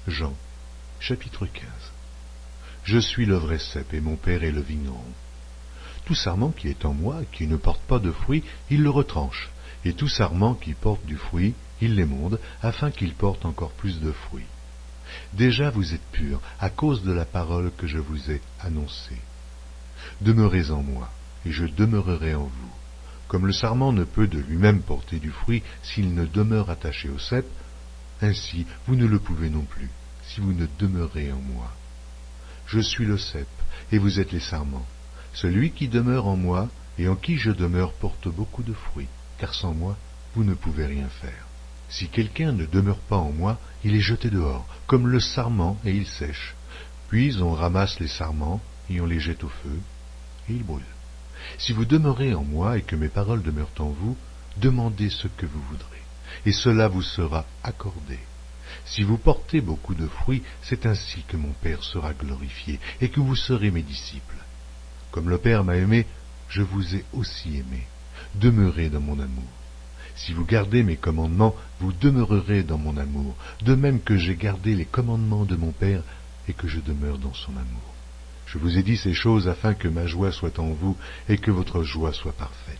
Jean, chapitre 15. Je suis le vrai cep et mon Père est le vigneron. Tout sarment qui est en moi, qui ne porte pas de fruit, il le retranche, et tout sarment qui porte du fruit, il l'émonde, afin qu'il porte encore plus de fruits. Déjà vous êtes purs, à cause de la parole que je vous ai annoncée. Demeurez en moi, et je demeurerai en vous. Comme le sarment ne peut de lui-même porter du fruit s'il ne demeure attaché au cep, ainsi vous ne le pouvez non plus, si vous ne demeurez en moi. Je suis le cep, et vous êtes les sarments. Celui qui demeure en moi, et en qui je demeure, porte beaucoup de fruits, car sans moi, vous ne pouvez rien faire. Si quelqu'un ne demeure pas en moi, il est jeté dehors, comme le sarment, et il sèche. Puis on ramasse les sarments, et on les jette au feu, et ils brûlent. Si vous demeurez en moi, et que mes paroles demeurent en vous, demandez ce que vous voudrez, et cela vous sera accordé. Si vous portez beaucoup de fruits, c'est ainsi que mon Père sera glorifié, et que vous serez mes disciples. Comme le Père m'a aimé, je vous ai aussi aimé. Demeurez dans mon amour. Si vous gardez mes commandements, vous demeurerez dans mon amour, de même que j'ai gardé les commandements de mon Père, et que je demeure dans son amour. Je vous ai dit ces choses afin que ma joie soit en vous, et que votre joie soit parfaite.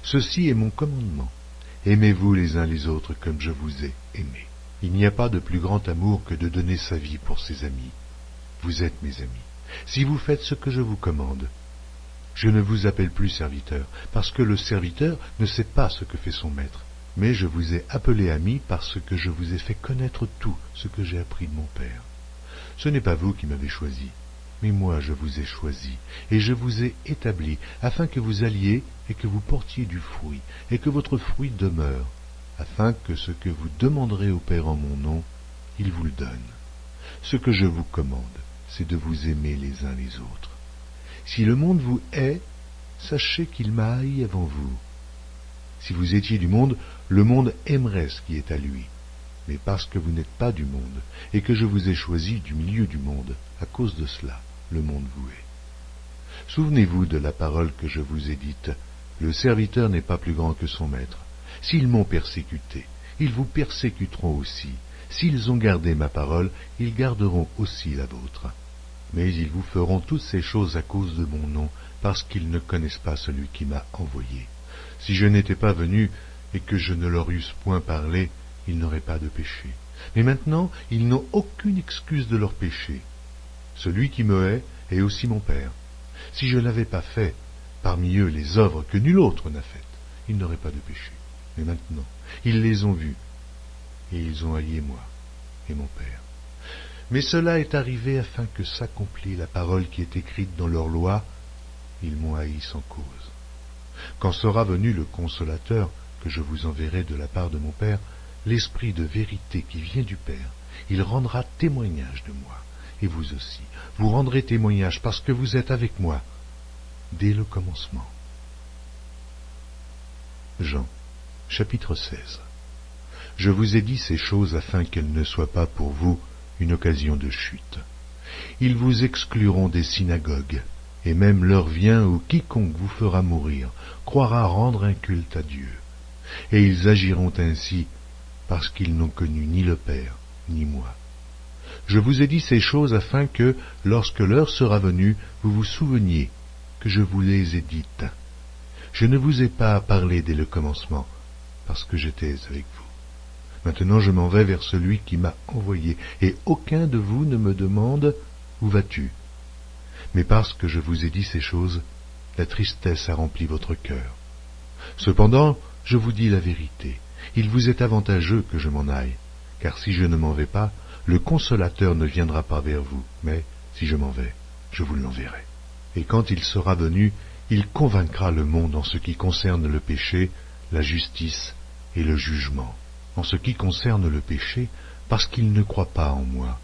Ceci est mon commandement. Aimez-vous les uns les autres comme je vous ai aimés. Il n'y a pas de plus grand amour que de donner sa vie pour ses amis. Vous êtes mes amis, si vous faites ce que je vous commande. Je ne vous appelle plus serviteur, parce que le serviteur ne sait pas ce que fait son maître, mais je vous ai appelé ami parce que je vous ai fait connaître tout ce que j'ai appris de mon Père. Ce n'est pas vous qui m'avez choisi, mais moi je vous ai choisi, et je vous ai établi, afin que vous alliez et que vous portiez du fruit, et que votre fruit demeure, afin que ce que vous demanderez au Père en mon nom, il vous le donne. Ce que je vous commande, c'est de vous aimer les uns les autres. Si le monde vous hait, sachez qu'il m'a haï avant vous. Si vous étiez du monde, le monde aimerait ce qui est à lui. Mais parce que vous n'êtes pas du monde, et que je vous ai choisi du milieu du monde, à cause de cela, le monde vous hait. Souvenez-vous de la parole que je vous ai dite, le serviteur n'est pas plus grand que son maître. S'ils m'ont persécuté, ils vous persécuteront aussi. S'ils ont gardé ma parole, ils garderont aussi la vôtre. Mais ils vous feront toutes ces choses à cause de mon nom, parce qu'ils ne connaissent pas celui qui m'a envoyé. Si je n'étais pas venu, et que je ne leur eusse point parlé, ils n'auraient pas de péché. Mais maintenant, ils n'ont aucune excuse de leur péché. Celui qui me hait est aussi mon Père. Si je n'avais pas fait, parmi eux, les œuvres que nul autre n'a faites, ils n'auraient pas de péché. Mais maintenant, ils les ont vus, et ils ont haï moi et mon Père. Mais cela est arrivé afin que s'accomplisse la parole qui est écrite dans leur loi, ils m'ont haï sans cause. Quand sera venu le Consolateur, que je vous enverrai de la part de mon Père, l'Esprit de vérité qui vient du Père, il rendra témoignage de moi, et vous aussi, vous rendrez témoignage parce que vous êtes avec moi, dès le commencement. Jean, chapitre 16. Je vous ai dit ces choses afin qu'elles ne soient pas pour vous une occasion de chute. Ils vous excluront des synagogues, et même l'heure vient où quiconque vous fera mourir croira rendre un culte à Dieu. Et ils agiront ainsi parce qu'ils n'ont connu ni le Père, ni moi. Je vous ai dit ces choses afin que, lorsque l'heure sera venue, vous vous souveniez que je vous les ai dites. Je ne vous ai pas parlé dès le commencement, parce que j'étais avec vous. Maintenant je m'en vais vers celui qui m'a envoyé, et aucun de vous ne me demande « Où vas-tu » Mais parce que je vous ai dit ces choses, la tristesse a rempli votre cœur. Cependant, je vous dis la vérité, il vous est avantageux que je m'en aille, car si je ne m'en vais pas, le Consolateur ne viendra pas vers vous, mais si je m'en vais, je vous l'enverrai. Et quand il sera venu, il convaincra le monde en ce qui concerne le péché, la justice et le jugement. En ce qui concerne le péché, parce qu'il ne croit pas en moi.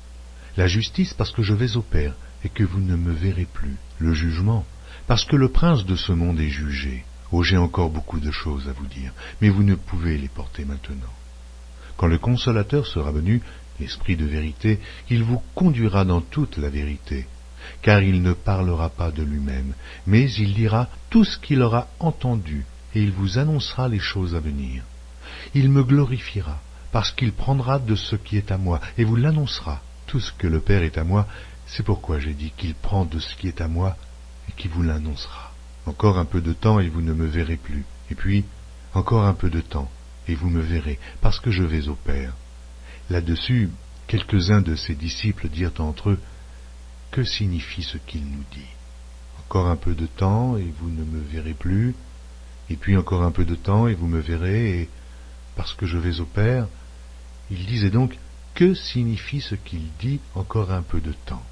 La justice, parce que je vais au Père, et que vous ne me verrez plus. Le jugement, parce que le prince de ce monde est jugé. Oh, j'ai encore beaucoup de choses à vous dire, mais vous ne pouvez les porter maintenant. Quand le Consolateur sera venu, l'Esprit de vérité, il vous conduira dans toute la vérité, car il ne parlera pas de lui-même, mais il dira tout ce qu'il aura entendu, et il vous annoncera les choses à venir. Il me glorifiera, parce qu'il prendra de ce qui est à moi, et vous l'annoncera. Tout ce que le Père est à moi, c'est pourquoi j'ai dit qu'il prend de ce qui est à moi, et qui vous l'annoncera. Encore un peu de temps, et vous ne me verrez plus. Et puis, encore un peu de temps, et vous me verrez, parce que je vais au Père. Là-dessus, quelques-uns de ses disciples dirent entre eux, « Que signifie ce qu'il nous dit? Encore un peu de temps, et vous ne me verrez plus, et puis encore un peu de temps, et vous me verrez, et parce que je vais au Père. » Il disait donc, « Que signifie ce qu'il dit, encore un peu de temps ?»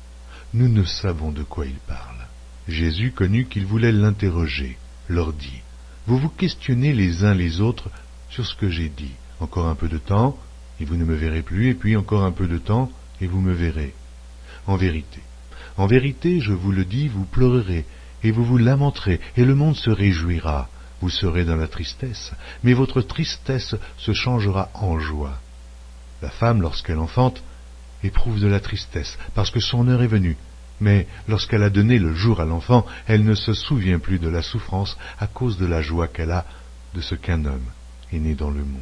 Nous ne savons de quoi il parle. Jésus connut qu'ils voulaient l'interroger, leur dit, « Vous vous questionnez les uns les autres sur ce que j'ai dit. Encore un peu de temps, et vous ne me verrez plus, et puis encore un peu de temps, et vous me verrez. En vérité, je vous le dis, vous pleurerez, et vous vous lamenterez, et le monde se réjouira. Vous serez dans la tristesse, mais votre tristesse se changera en joie. La femme, lorsqu'elle enfante, éprouve de la tristesse, parce que son heure est venue. Mais lorsqu'elle a donné le jour à l'enfant, elle ne se souvient plus de la souffrance à cause de la joie qu'elle a de ce qu'un homme est né dans le monde.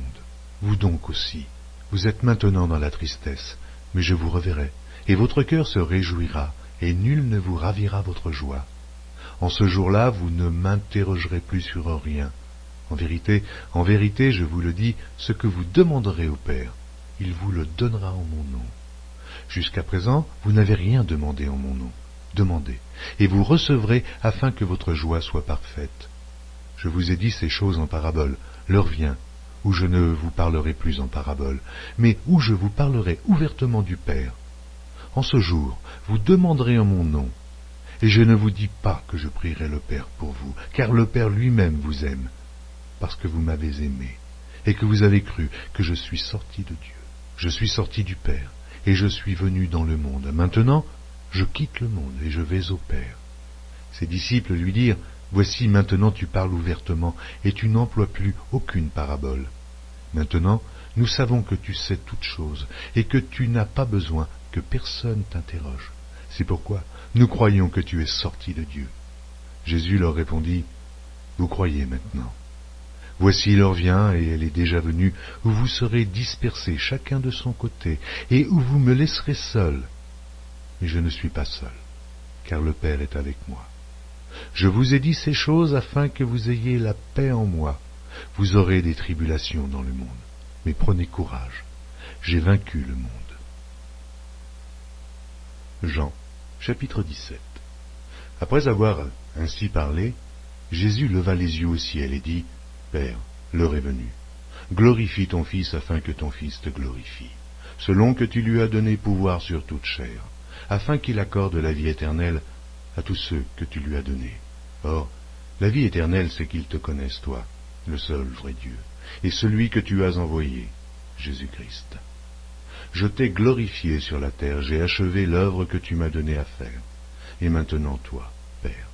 Vous donc aussi, vous êtes maintenant dans la tristesse, mais je vous reverrai, et votre cœur se réjouira, et nul ne vous ravira votre joie. En ce jour-là, vous ne m'interrogerez plus sur rien. En vérité, je vous le dis, ce que vous demanderez au Père, il vous le donnera en mon nom. Jusqu'à présent, vous n'avez rien demandé en mon nom. Demandez, et vous recevrez afin que votre joie soit parfaite. Je vous ai dit ces choses en parabole. L'heure vient où je ne vous parlerai plus en parabole, mais où je vous parlerai ouvertement du Père. En ce jour, vous demanderez en mon nom. Et je ne vous dis pas que je prierai le Père pour vous, car le Père lui-même vous aime, parce que vous m'avez aimé, et que vous avez cru que je suis sorti de Dieu. Je suis sorti du Père, et je suis venu dans le monde. Maintenant, je quitte le monde, et je vais au Père. Ses disciples lui dirent, « Voici, maintenant tu parles ouvertement, et tu n'emploies plus aucune parabole. Maintenant, nous savons que tu sais toutes choses, et que tu n'as pas besoin que personne t'interroge. C'est pourquoi nous croyons que tu es sorti de Dieu. » Jésus leur répondit, « Vous croyez maintenant. Voici l'heure vient, et elle est déjà venue, où vous serez dispersés chacun de son côté, et où vous me laisserez seul. Mais je ne suis pas seul, car le Père est avec moi. Je vous ai dit ces choses afin que vous ayez la paix en moi. Vous aurez des tribulations dans le monde, mais prenez courage, j'ai vaincu le monde. » Jean, chapitre 17. Après avoir ainsi parlé, Jésus leva les yeux au ciel et dit, « Père, l'heure est venue. Glorifie ton Fils afin que ton Fils te glorifie, selon que tu lui as donné pouvoir sur toute chair, afin qu'il accorde la vie éternelle à tous ceux que tu lui as donnés. Or, la vie éternelle, c'est qu'ils te connaissent, toi, le seul vrai Dieu, et celui que tu as envoyé, Jésus-Christ. Je t'ai glorifié sur la terre, j'ai achevé l'œuvre que tu m'as donnée à faire. Et maintenant, toi, Père,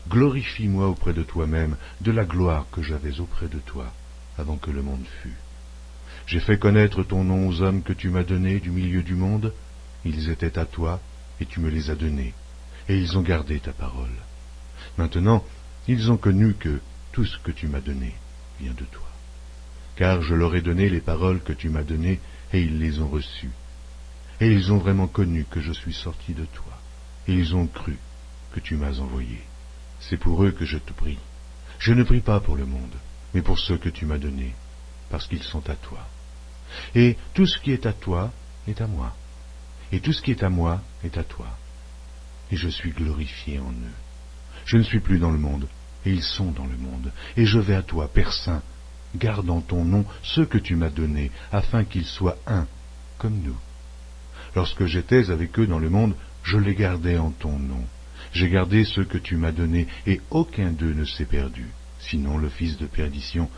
glorifie-moi auprès de toi-même de la gloire que j'avais auprès de toi, avant que le monde fût. J'ai fait connaître ton nom aux hommes que tu m'as donnés du milieu du monde. Ils étaient à toi, et tu me les as donnés, et ils ont gardé ta parole. Maintenant, ils ont connu que tout ce que tu m'as donné vient de toi. Car je leur ai donné les paroles que tu m'as données, et ils les ont reçues. Et ils ont vraiment connu que je suis sorti de toi, et ils ont cru que tu m'as envoyé. C'est pour eux que je te prie. Je ne prie pas pour le monde, mais pour ceux que tu m'as donnés, parce qu'ils sont à toi. Et tout ce qui est à toi est à moi, et tout ce qui est à moi est à toi. Et je suis glorifié en eux. Je ne suis plus dans le monde, et ils sont dans le monde. Et je vais à toi, Père Saint, garde en ton nom ceux que tu m'as donnés, afin qu'ils soient un, comme nous. Lorsque j'étais avec eux dans le monde, je les gardais en ton nom. J'ai gardé ceux que tu m'as donnés, et aucun d'eux ne s'est perdu, sinon le fils de perdition,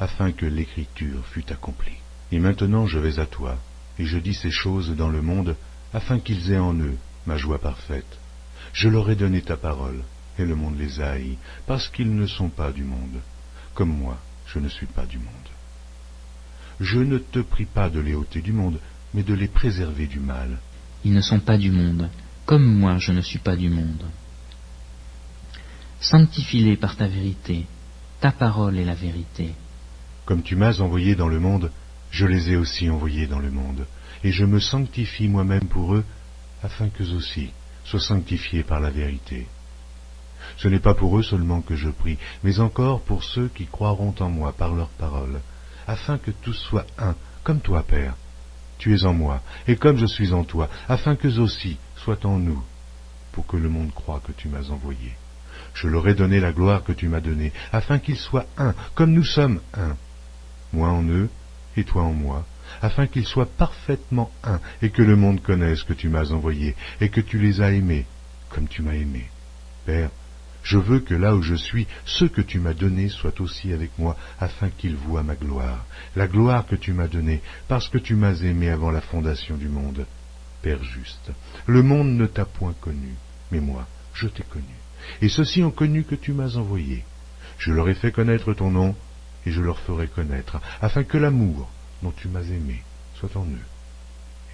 afin que l'écriture fût accomplie. Et maintenant je vais à toi, et je dis ces choses dans le monde, afin qu'ils aient en eux ma joie parfaite. Je leur ai donné ta parole, et le monde les a haïs, parce qu'ils ne sont pas du monde, comme moi, je ne suis pas du monde. Je ne te prie pas de les ôter du monde, mais de les préserver du mal. Ils ne sont pas du monde, comme moi je ne suis pas du monde. Sanctifie-les par ta vérité, ta parole est la vérité. Comme tu m'as envoyé dans le monde, Je les ai aussi envoyés dans le monde, et je me sanctifie moi-même pour eux, afin qu'eux aussi soient sanctifiés par la vérité. Ce n'est pas pour eux seulement que je prie, mais encore pour ceux qui croiront en moi par leur parole, afin que tous soient un, comme toi, Père. Tu es en moi, et comme je suis en toi, afin qu'eux aussi soient en nous, pour que le monde croie que tu m'as envoyé. Je leur ai donné la gloire que tu m'as donnée, afin qu'ils soient un, comme nous sommes un. Moi en eux, et toi en moi, afin qu'ils soient parfaitement un, et que le monde connaisse que tu m'as envoyé, et que tu les as aimés, comme tu m'as aimé. Père, je veux que là où je suis, ceux que tu m'as donnés soient aussi avec moi, afin qu'ils voient ma gloire, la gloire que tu m'as donnée, parce que tu m'as aimé avant la fondation du monde. Père juste, le monde ne t'a point connu, mais moi, je t'ai connu, et ceux-ci ont connu que tu m'as envoyé. Je leur ai fait connaître ton nom, et je leur ferai connaître, afin que l'amour dont tu m'as aimé soit en eux,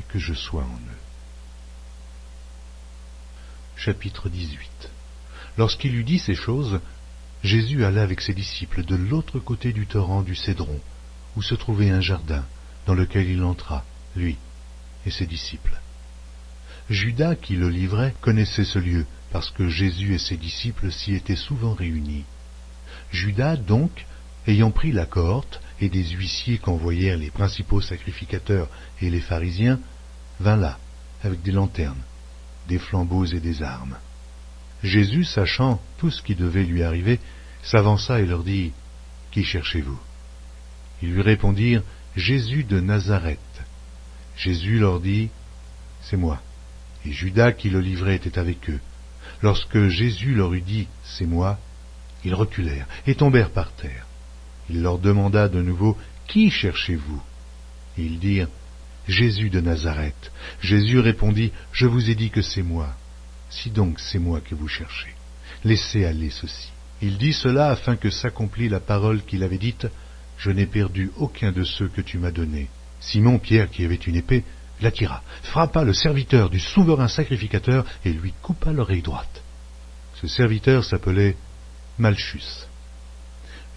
et que je sois en eux. Chapitre 18. Lorsqu'il eut dit ces choses, Jésus alla avec ses disciples de l'autre côté du torrent du Cédron, où se trouvait un jardin, dans lequel il entra, lui et ses disciples. Judas, qui le livrait, connaissait ce lieu, parce que Jésus et ses disciples s'y étaient souvent réunis. Judas, donc, ayant pris la cohorte et des huissiers qu'envoyèrent les principaux sacrificateurs et les pharisiens, vint là, avec des lanternes, des flambeaux et des armes. Jésus, sachant tout ce qui devait lui arriver, s'avança et leur dit, « Qui cherchez-vous » Ils lui répondirent, « Jésus de Nazareth. » Jésus leur dit, « C'est moi. » Et Judas qui le livrait était avec eux. Lorsque Jésus leur eut dit, « C'est moi », ils reculèrent et tombèrent par terre. Il leur demanda de nouveau, « Qui cherchez-vous » Et ils dirent, « Jésus de Nazareth. » Jésus répondit, « Je vous ai dit que c'est moi. Si donc c'est moi que vous cherchez, laissez aller ceci. » Il dit cela afin que s'accomplît la parole qu'il avait dite, « Je n'ai perdu aucun de ceux que tu m'as donnés. » Simon Pierre, qui avait une épée, la tira, frappa le serviteur du souverain sacrificateur et lui coupa l'oreille droite. Ce serviteur s'appelait Malchus.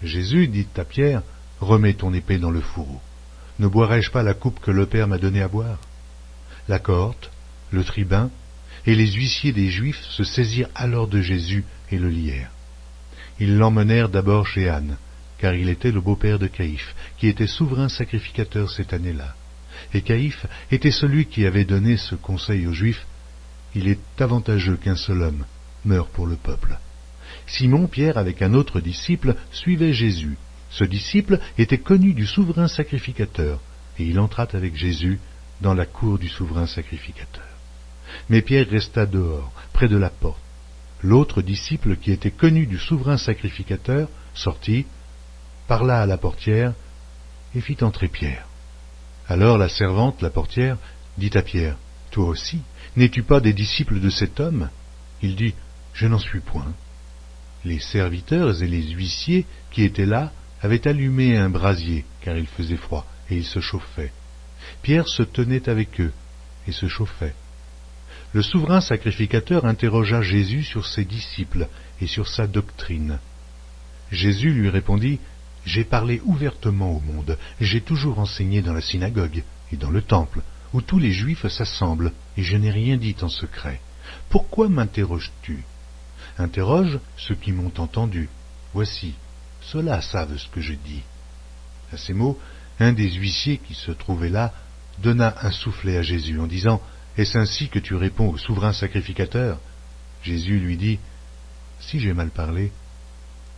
Jésus dit à Pierre, « Remets ton épée dans le fourreau. Ne boirai-je pas la coupe que le Père m'a donnée à boire ?» La cohorte, le tribun et les huissiers des Juifs se saisirent alors de Jésus et le lièrent. Ils l'emmenèrent d'abord chez Anne, car il était le beau-père de Caïphe, qui était souverain sacrificateur cette année-là. Et Caïphe était celui qui avait donné ce conseil aux Juifs, « Il est avantageux qu'un seul homme meure pour le peuple. » Simon Pierre, avec un autre disciple, suivait Jésus. Ce disciple était connu du souverain sacrificateur, et il entra avec Jésus dans la cour du souverain sacrificateur. Mais Pierre resta dehors, près de la porte. L'autre disciple, qui était connu du souverain sacrificateur, sortit, parla à la portière, et fit entrer Pierre. Alors la servante, la portière, dit à Pierre, « Toi aussi, n'es-tu pas des disciples de cet homme ?» Il dit, « Je n'en suis point. » Les serviteurs et les huissiers qui étaient là avaient allumé un brasier, car il faisait froid, et ils se chauffaient. Pierre se tenait avec eux, et se chauffait. Le souverain sacrificateur interrogea Jésus sur ses disciples et sur sa doctrine. Jésus lui répondit, « J'ai parlé ouvertement au monde, j'ai toujours enseigné dans la synagogue et dans le temple, où tous les Juifs s'assemblent, et je n'ai rien dit en secret. Pourquoi m'interroges-tu ? Interroge ceux qui m'ont entendu. Voici, ceux-là savent ce que je dis. » À ces mots, un des huissiers qui se trouvait là donna un soufflet à Jésus en disant, « Est-ce ainsi que tu réponds au souverain sacrificateur ?» Jésus lui dit, « Si j'ai mal parlé,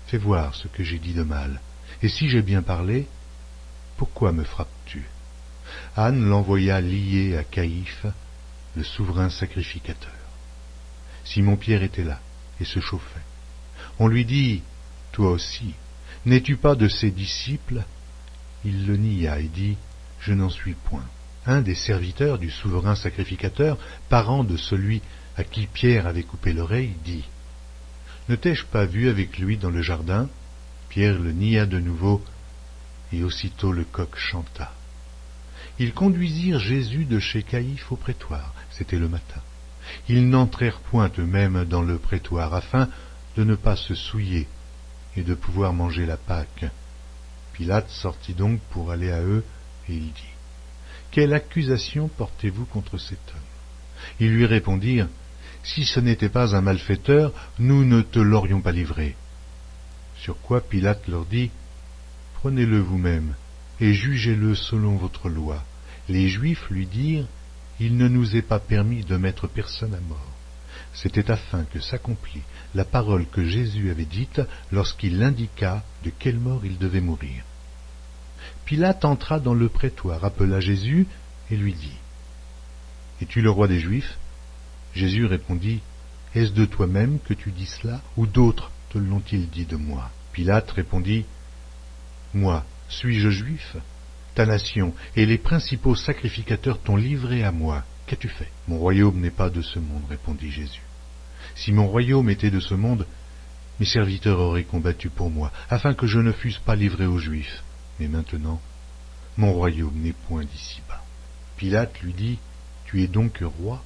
fais voir ce que j'ai dit de mal. Et si j'ai bien parlé, pourquoi me frappes-tu » Anne l'envoya lié à Caïphe, le souverain sacrificateur. Simon-Pierre était là et se chauffait. On lui dit, « Toi aussi, n'es-tu pas de ses disciples ?» Il le nia et dit, « Je n'en suis point. » Un des serviteurs du souverain sacrificateur, parent de celui à qui Pierre avait coupé l'oreille, dit, « Ne t'ai-je pas vu avec lui dans le jardin ?» Pierre le nia de nouveau, et aussitôt le coq chanta. Ils conduisirent Jésus de chez Caïphe au prétoire, c'était le matin. Ils n'entrèrent point eux-mêmes dans le prétoire, afin de ne pas se souiller et de pouvoir manger la Pâque. Pilate sortit donc pour aller à eux, et il dit, « Quelle accusation portez-vous contre cet homme ?» Ils lui répondirent, « Si ce n'était pas un malfaiteur, nous ne te l'aurions pas livré. » Sur quoi Pilate leur dit, « Prenez-le vous-même, et jugez-le selon votre loi. » Les Juifs lui dirent, « Il ne nous est pas permis de mettre personne à mort. » C'était afin que s'accomplît la parole que Jésus avait dite lorsqu'il indiqua de quelle mort il devait mourir. Pilate entra dans le prétoire, appela Jésus et lui dit, « Es-tu le roi des Juifs ?» Jésus répondit, « Est-ce de toi-même que tu dis cela, ou d'autres te l'ont-ils dit de moi ?» Pilate répondit, « Moi, suis-je juif ? Ta nation et les principaux sacrificateurs t'ont livré à moi. Qu'as-tu fait ? » « Mon royaume n'est pas de ce monde, répondit Jésus. « Si mon royaume était de ce monde, mes serviteurs auraient combattu pour moi, afin que je ne fusse pas livré aux Juifs. Mais maintenant, mon royaume n'est point d'ici-bas. » Pilate lui dit, « Tu es donc roi ?»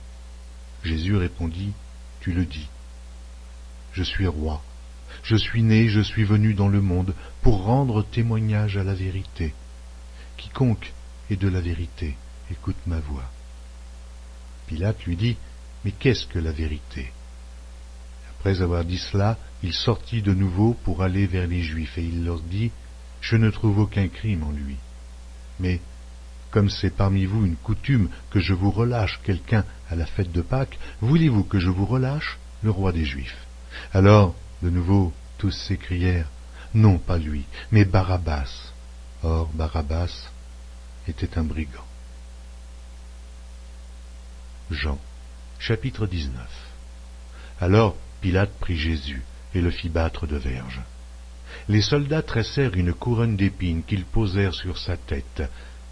Jésus répondit, « Tu le dis. Je suis roi. Je suis né, je suis venu dans le monde pour rendre témoignage à la vérité. Quiconque est de la vérité, écoute ma voix. » Pilate lui dit, « Mais qu'est-ce que la vérité ?» Après avoir dit cela, il sortit de nouveau pour aller vers les Juifs, et il leur dit, « Je ne trouve aucun crime en lui. Mais, comme c'est parmi vous une coutume que je vous relâche quelqu'un à la fête de Pâques, voulez-vous que je vous relâche le roi des Juifs ?» Alors, de nouveau, tous s'écrièrent, « Non, pas lui, mais Barabbas. » Or, Barabbas était un brigand. Jean, chapitre 19. Alors Pilate prit Jésus et le fit battre de verges. Les soldats tressèrent une couronne d'épines qu'ils posèrent sur sa tête,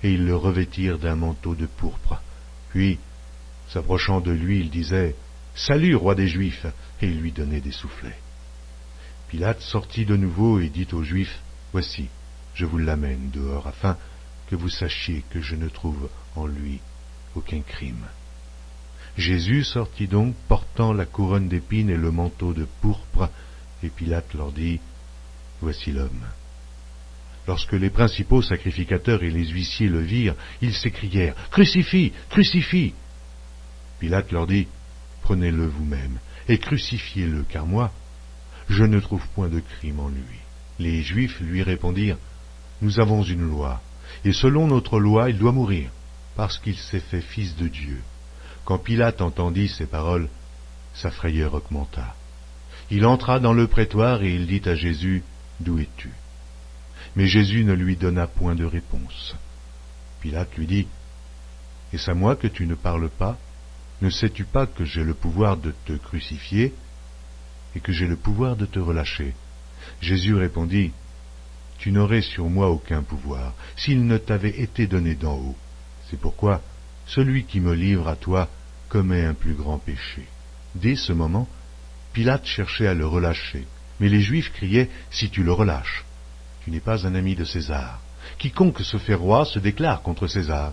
et ils le revêtirent d'un manteau de pourpre. Puis, s'approchant de lui, ils disaient, « Salut, roi des Juifs !» et ils lui donnaient des soufflets. Pilate sortit de nouveau et dit aux Juifs, « Voici, je vous l'amène dehors, afin que vous sachiez que je ne trouve en lui aucun crime. » Jésus sortit donc, portant la couronne d'épines et le manteau de pourpre, et Pilate leur dit, « Voici l'homme. » Lorsque les principaux sacrificateurs et les huissiers le virent, ils s'écrièrent, « Crucifie, crucifie !» Pilate leur dit, « Prenez-le vous-même, et crucifiez-le, car moi, je ne trouve point de crime en lui. » Les Juifs lui répondirent, « Nous avons une loi, et selon notre loi, il doit mourir, parce qu'il s'est fait fils de Dieu. » Quand Pilate entendit ces paroles, sa frayeur augmenta. Il entra dans le prétoire et il dit à Jésus, « D'où es-tu » Mais Jésus ne lui donna point de réponse. Pilate lui dit, « Est-ce à moi que tu ne parles pas ? Ne sais-tu pas que j'ai le pouvoir de te crucifier et que j'ai le pouvoir de te relâcher ?» Jésus répondit, « Tu n'aurais sur moi aucun pouvoir s'il ne t'avait été donné d'en haut. C'est pourquoi celui qui me livre à toi commet un plus grand péché. » Dès ce moment, Pilate cherchait à le relâcher, mais les Juifs criaient, « Si tu le relâches, tu n'es pas un ami de César. Quiconque se fait roi se déclare contre César. »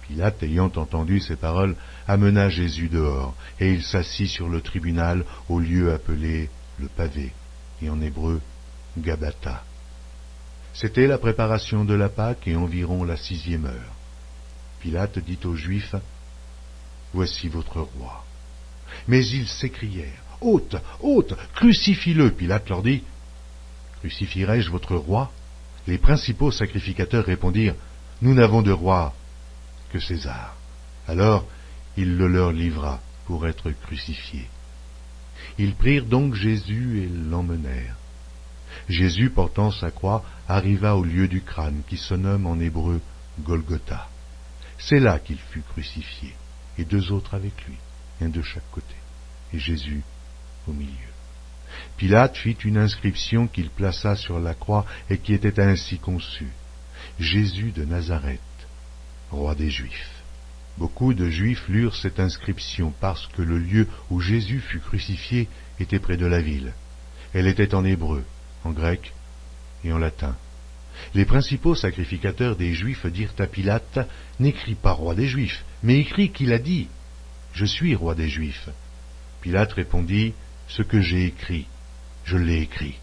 Pilate, ayant entendu ces paroles, amena Jésus dehors, et il s'assit sur le tribunal au lieu appelé le pavé, et en hébreu, Gabbatha. C'était la préparation de la Pâque et environ la 6e heure. Pilate dit aux Juifs, « Voici votre roi. » Mais ils s'écrièrent, « Ôte, ôte, crucifie-le » Pilate leur dit, « Crucifierai-je votre roi ?» Les principaux sacrificateurs répondirent, « Nous n'avons de roi que César. » Alors il le leur livra pour être crucifié. Ils prirent donc Jésus et l'emmenèrent. Jésus, portant sa croix, arriva au lieu du crâne, qui se nomme en hébreu Golgotha. C'est là qu'il fut crucifié, et 2 autres avec lui, un de chaque côté, et Jésus au milieu. Pilate fit une inscription qu'il plaça sur la croix et qui était ainsi conçue: Jésus de Nazareth, roi des Juifs. Beaucoup de Juifs lurent cette inscription parce que le lieu où Jésus fut crucifié était près de la ville. Elle était en hébreu, en grec et en latin. Les principaux sacrificateurs des Juifs dirent à Pilate: « N'écris pas roi des Juifs, mais écris qu'il a dit: Je suis roi des Juifs. » Pilate répondit: « Ce que j'ai écrit, je l'ai écrit. »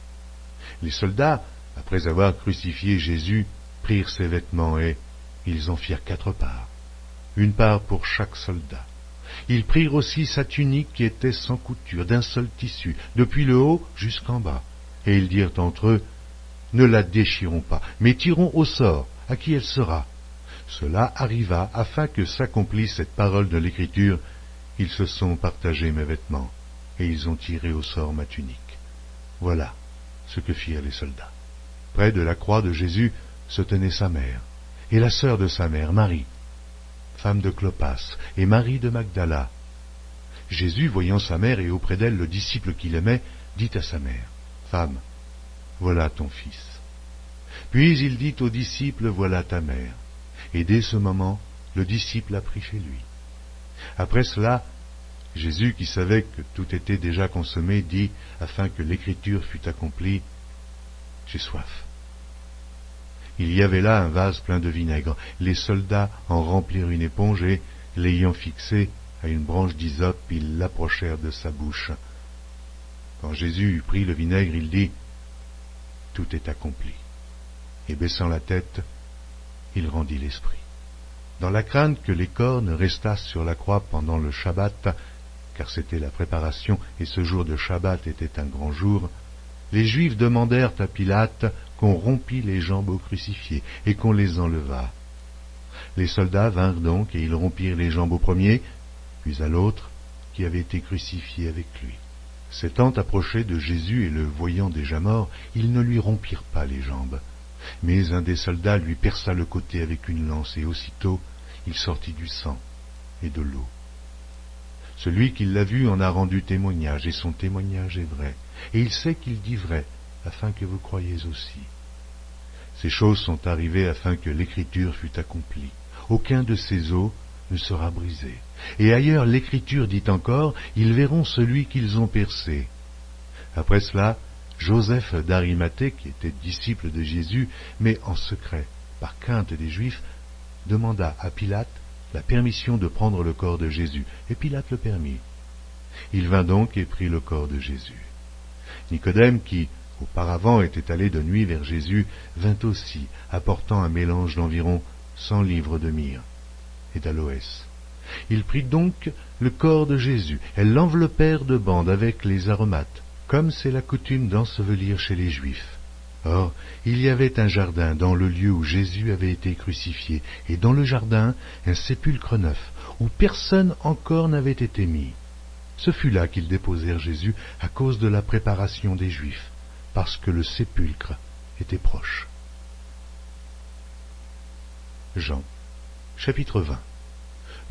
Les soldats, après avoir crucifié Jésus, prirent ses vêtements et, Ils en firent 4 parts, une part pour chaque soldat. Ils prirent aussi sa tunique qui était sans couture, d'un seul tissu, depuis le haut jusqu'en bas. Et ils dirent entre eux, ne la déchirons pas, mais tirons au sort à qui elle sera. Cela arriva afin que s'accomplisse cette parole de l'Écriture. Ils se sont partagés mes vêtements, et ils ont tiré au sort ma tunique. Voilà ce que firent les soldats. Près de la croix de Jésus se tenait sa mère, et la sœur de sa mère, Marie, femme de Clopas, et Marie de Magdala. Jésus, voyant sa mère et auprès d'elle le disciple qu'il aimait, dit à sa mère, « Femme, voilà ton fils. » Puis il dit au disciple, « Voilà ta mère. » Et dès ce moment, le disciple la prit chez lui. Après cela, Jésus, qui savait que tout était déjà consommé, dit, afin que l'Écriture fût accomplie, « J'ai soif. » Il y avait là un vase plein de vinaigre. Les soldats en remplirent une éponge et, l'ayant fixée à une branche d'hysope, ils l'approchèrent de sa bouche. Quand Jésus eut pris le vinaigre, il dit, « Tout est accompli. » Et baissant la tête, il rendit l'esprit. Dans la crainte que les corps ne restassent sur la croix pendant le Shabbat, car c'était la préparation et ce jour de Shabbat était un grand jour, les Juifs demandèrent à Pilate qu'on rompît les jambes au crucifié et qu'on les enlevât. Les soldats vinrent donc et ils rompirent les jambes au premier, puis à l'autre qui avait été crucifié avec lui. S'étant approchés de Jésus et le voyant déjà mort, ils ne lui rompirent pas les jambes. Mais un des soldats lui perça le côté avec une lance, et aussitôt il sortit du sang et de l'eau. Celui qui l'a vu en a rendu témoignage, et son témoignage est vrai, et il sait qu'il dit vrai, afin que vous croyiez aussi. Ces choses sont arrivées afin que l'Écriture fût accomplie. Aucun de ces os ne sera brisé. Et ailleurs l'Écriture dit encore, ils verront celui qu'ils ont percé. Après cela, Joseph d'Arimathée, qui était disciple de Jésus, mais en secret, par crainte des Juifs, demanda à Pilate la permission de prendre le corps de Jésus, et Pilate le permit. Il vint donc et prit le corps de Jésus. Nicodème, qui auparavant était allé de nuit vers Jésus, vint aussi, apportant un mélange d'environ 100 livres de myrrhe et d'aloès. Il prit donc le corps de Jésus, elles l'enveloppèrent de bandes avec les aromates, comme c'est la coutume d'ensevelir chez les Juifs. Or, il y avait un jardin dans le lieu où Jésus avait été crucifié, et dans le jardin, un sépulcre neuf, où personne encore n'avait été mis. Ce fut là qu'ils déposèrent Jésus à cause de la préparation des Juifs, parce que le sépulcre était proche. Jean, chapitre 20.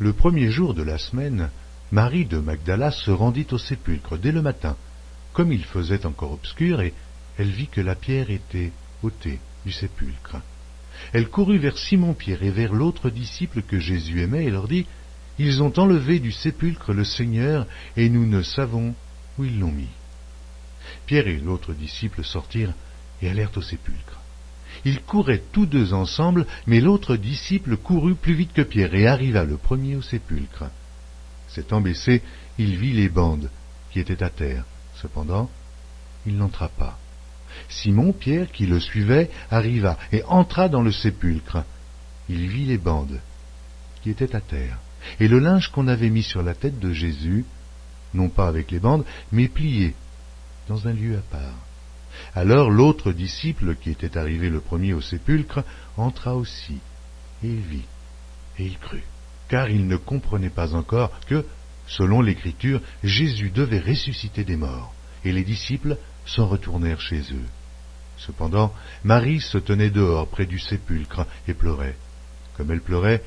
Le premier jour de la semaine, Marie de Magdala se rendit au sépulcre dès le matin, comme il faisait encore obscur, et elle vit que la pierre était ôtée du sépulcre. Elle courut vers Simon-Pierre et vers l'autre disciple que Jésus aimait et leur dit, « Ils ont enlevé du sépulcre le Seigneur, et nous ne savons où ils l'ont mis. » Pierre et l'autre disciple sortirent et allèrent au sépulcre. Ils couraient tous deux ensemble, mais l'autre disciple courut plus vite que Pierre et arriva le premier au sépulcre. S'étant baissé, il vit les bandes qui étaient à terre. Cependant, il n'entra pas. Simon, Pierre, qui le suivait, arriva et entra dans le sépulcre. Il vit les bandes qui étaient à terre, et le linge qu'on avait mis sur la tête de Jésus, non pas avec les bandes, mais plié dans un lieu à part. Alors l'autre disciple, qui était arrivé le premier au sépulcre, entra aussi, et il vit, et il crut, car il ne comprenait pas encore que, selon l'Écriture, Jésus devait ressusciter des morts, et les disciples s'en retournèrent chez eux. Cependant, Marie se tenait dehors près du sépulcre et pleurait. Comme elle pleurait,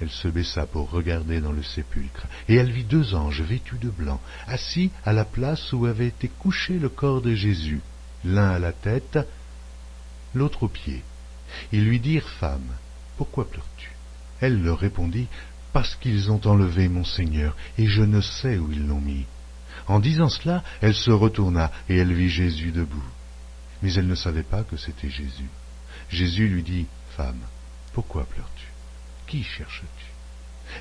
elle se baissa pour regarder dans le sépulcre, et elle vit 2 anges vêtus de blanc, assis à la place où avait été couché le corps de Jésus, l'un à la tête, l'autre aux pieds. Ils lui dirent, « Femme, pourquoi pleures-tu » Elle leur répondit, « Parce qu'ils ont enlevé mon Seigneur, et je ne sais où ils l'ont mis. » En disant cela, elle se retourna, et elle vit Jésus debout. Mais elle ne savait pas que c'était Jésus. Jésus lui dit, « Femme, pourquoi pleures-tu ? Qui cherches-tu »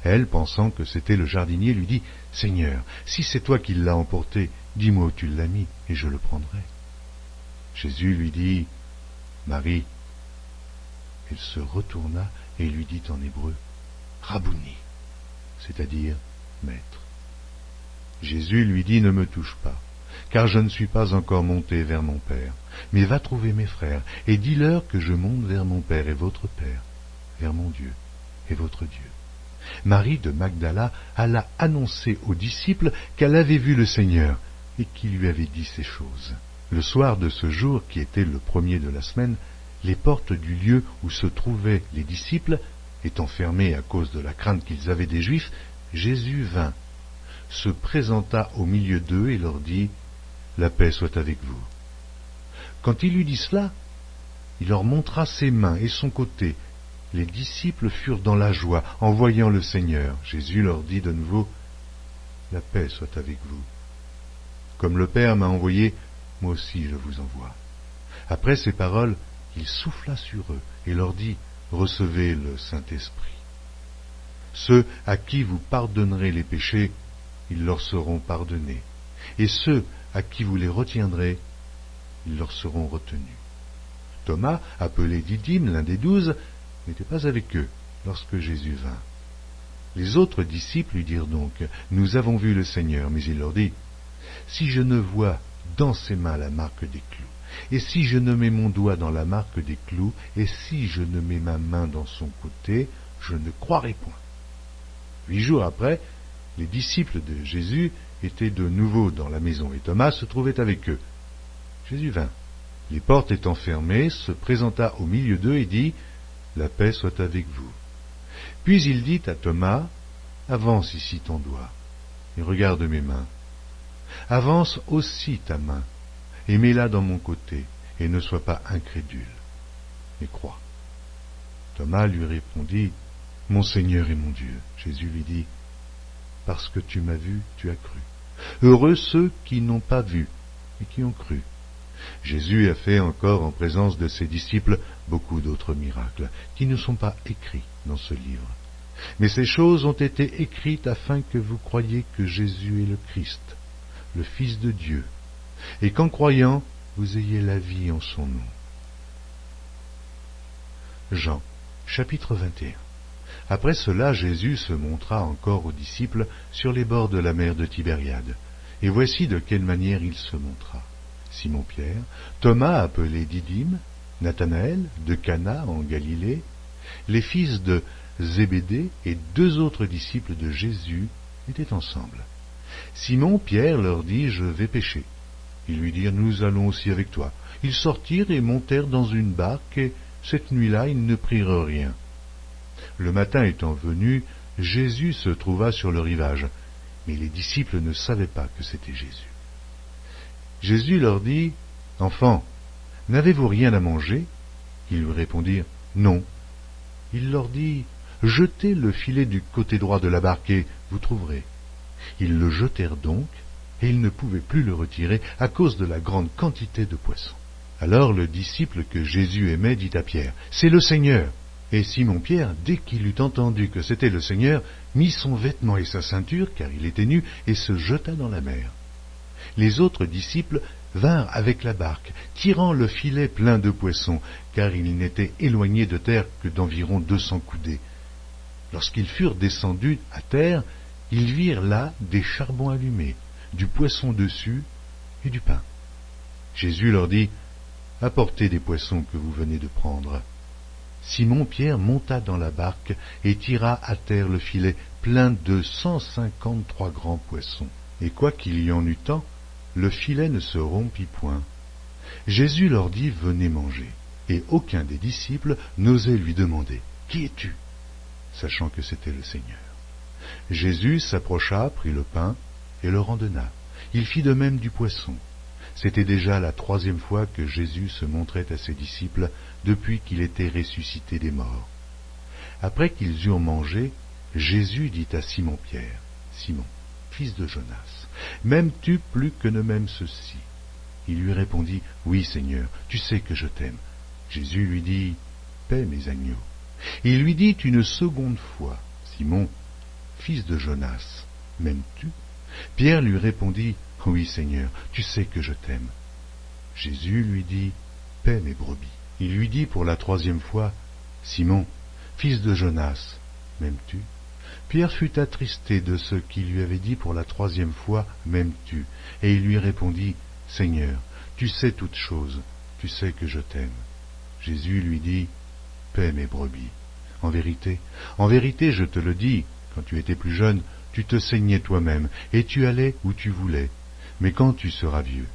Elle, pensant que c'était le jardinier, lui dit, « Seigneur, si c'est toi qui l'as emporté, dis-moi où tu l'as mis, et je le prendrai. » Jésus lui dit, « Marie. » Elle se retourna et il lui dit en hébreu, Rabouni, c'est-à-dire maître. Jésus lui dit, ne me touche pas, car je ne suis pas encore monté vers mon Père, mais va trouver mes frères, et dis-leur que je monte vers mon Père et votre Père, vers mon Dieu et votre Dieu. Marie de Magdala alla annoncer aux disciples qu'elle avait vu le Seigneur et qu'il lui avait dit ces choses. Le soir de ce jour, qui était le premier de la semaine, les portes du lieu où se trouvaient les disciples, étant fermées à cause de la crainte qu'ils avaient des Juifs, Jésus vint, se présenta au milieu d'eux et leur dit, « La paix soit avec vous. » Quand il eut dit cela, il leur montra ses mains et son côté. Les disciples furent dans la joie en voyant le Seigneur. Jésus leur dit de nouveau, « La paix soit avec vous. Comme le Père m'a envoyé, moi aussi je vous envoie. » Après ces paroles, il souffla sur eux et leur dit, « Recevez le Saint-Esprit. Ceux à qui vous pardonnerez les péchés, ils leur seront pardonnés. Et ceux à qui vous les retiendrez, ils leur seront retenus. » Thomas, appelé Didyme, l'un des 12, n'était pas avec eux lorsque Jésus vint. Les autres disciples lui dirent donc, « Nous avons vu le Seigneur. » Mais il leur dit, « Si je ne vois dans ses mains la marque des clous, et si je ne mets mon doigt dans la marque des clous, et si je ne mets ma main dans son côté, je ne croirai point. » 8 jours après, les disciples de Jésus étaient de nouveau dans la maison, et Thomas se trouvait avec eux. Jésus vint. Les portes étant fermées, se présenta au milieu d'eux et dit, « La paix soit avec vous. » Puis il dit à Thomas, « Avance ici ton doigt, et regarde mes mains. Avance aussi ta main, et mets-la dans mon côté, et ne sois pas incrédule, mais crois. » Thomas lui répondit, « Mon Seigneur et mon Dieu. » Jésus lui dit, « Parce que tu m'as vu, tu as cru. Heureux ceux qui n'ont pas vu, et qui ont cru. » Jésus a fait encore en présence de ses disciples beaucoup d'autres miracles, qui ne sont pas écrits dans ce livre. Mais ces choses ont été écrites afin que vous croyiez que Jésus est le Christ, le Fils de Dieu, et qu'en croyant, vous ayez la vie en son nom. Jean, chapitre 21. Après cela, Jésus se montra encore aux disciples sur les bords de la mer de Tibériade. Et voici de quelle manière il se montra. Simon-Pierre, Thomas appelé Didyme, Nathanaël de Cana en Galilée, les fils de Zébédée et 2 autres disciples de Jésus étaient ensemble. Simon-Pierre leur dit, « Je vais pêcher. » Ils lui dirent, « Nous allons aussi avec toi. » Ils sortirent et montèrent dans une barque, et cette nuit-là, ils ne prirent rien. Le matin étant venu, Jésus se trouva sur le rivage, mais les disciples ne savaient pas que c'était Jésus. Jésus leur dit, « Enfants, n'avez-vous rien à manger ?» Ils lui répondirent, « Non. » Il leur dit, « Jetez le filet du côté droit de la barque et vous trouverez. » Ils le jetèrent donc, et ils ne pouvaient plus le retirer à cause de la grande quantité de poissons. Alors le disciple que Jésus aimait dit à Pierre, « C'est le Seigneur !» Et Simon-Pierre, dès qu'il eut entendu que c'était le Seigneur, mit son vêtement et sa ceinture, car il était nu, et se jeta dans la mer. Les autres disciples vinrent avec la barque, tirant le filet plein de poissons, car ils n'étaient éloignés de terre que d'environ 200 coudées. Lorsqu'ils furent descendus à terre, ils virent là des charbons allumés, du poisson dessus et du pain. Jésus leur dit, « Apportez des poissons que vous venez de prendre. » Simon-Pierre monta dans la barque et tira à terre le filet plein de 153 grands poissons. Et quoiqu'il y en eût tant, le filet ne se rompit point. Jésus leur dit, « Venez manger. » Et aucun des disciples n'osait lui demander, « Qui es-tu » sachant que c'était le Seigneur. Jésus s'approcha, prit le pain et le rendonna. Il fit de même du poisson. C'était déjà la 3e fois que Jésus se montrait à ses disciples depuis qu'il était ressuscité des morts. Après qu'ils eurent mangé, Jésus dit à Simon-Pierre, « Simon, fils de Jonas, m'aimes-tu plus que ne m'aime ceux-ci » Il lui répondit, « Oui, Seigneur, tu sais que je t'aime. » Jésus lui dit, « Paie mes agneaux. » Il lui dit une seconde fois, « Simon, fils de Jonas, m'aimes-tu » Pierre lui répondit, « Oui, Seigneur, tu sais que je t'aime. » Jésus lui dit, « Paie mes brebis. » Il lui dit pour la 3e fois, « Simon, fils de Jonas, m'aimes-tu? Pierre fut attristé de ce qu'il lui avait dit pour la 3e fois, m'aimes-tu? Et il lui répondit, Seigneur, tu sais toutes choses, tu sais que je t'aime. Jésus lui dit, paie mes brebis. En vérité, je te le dis, quand tu étais plus jeune, tu te saignais toi-même, et tu allais où tu voulais. Mais quand tu seras vieux,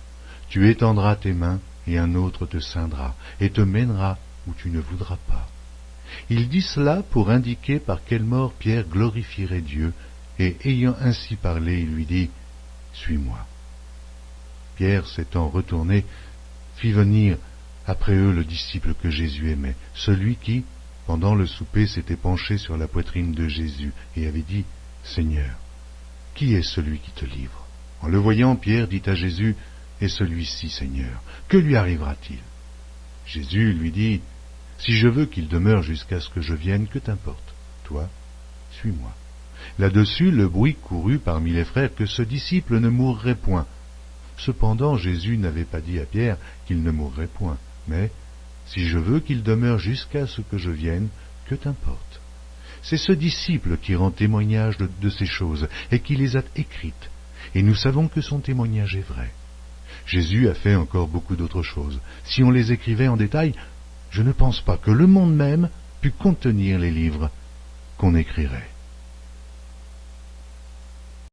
tu étendras tes mains, et un autre te ceindra, et te mènera où tu ne voudras pas. Il dit cela pour indiquer par quelle mort Pierre glorifierait Dieu, et ayant ainsi parlé, il lui dit, suis-moi. Pierre, s'étant retourné, fit venir après eux le disciple que Jésus aimait, celui qui, pendant le souper, s'était penché sur la poitrine de Jésus et avait dit, Seigneur, qui est celui qui te livre? En le voyant, Pierre dit à Jésus, et celui-ci, Seigneur, que lui arrivera-t-il? Jésus lui dit, si je veux qu'il demeure jusqu'à ce que je vienne, que t'importe? Toi, suis-moi. Là-dessus, le bruit courut parmi les frères que ce disciple ne mourrait point. Cependant, Jésus n'avait pas dit à Pierre qu'il ne mourrait point, mais si je veux qu'il demeure jusqu'à ce que je vienne, que t'importe? C'est ce disciple qui rend témoignage de ces choses et qui les a écrites, et nous savons que son témoignage est vrai. Jésus a fait encore beaucoup d'autres choses. Si on les écrivait en détail, je ne pense pas que le monde même pût contenir les livres qu'on écrirait.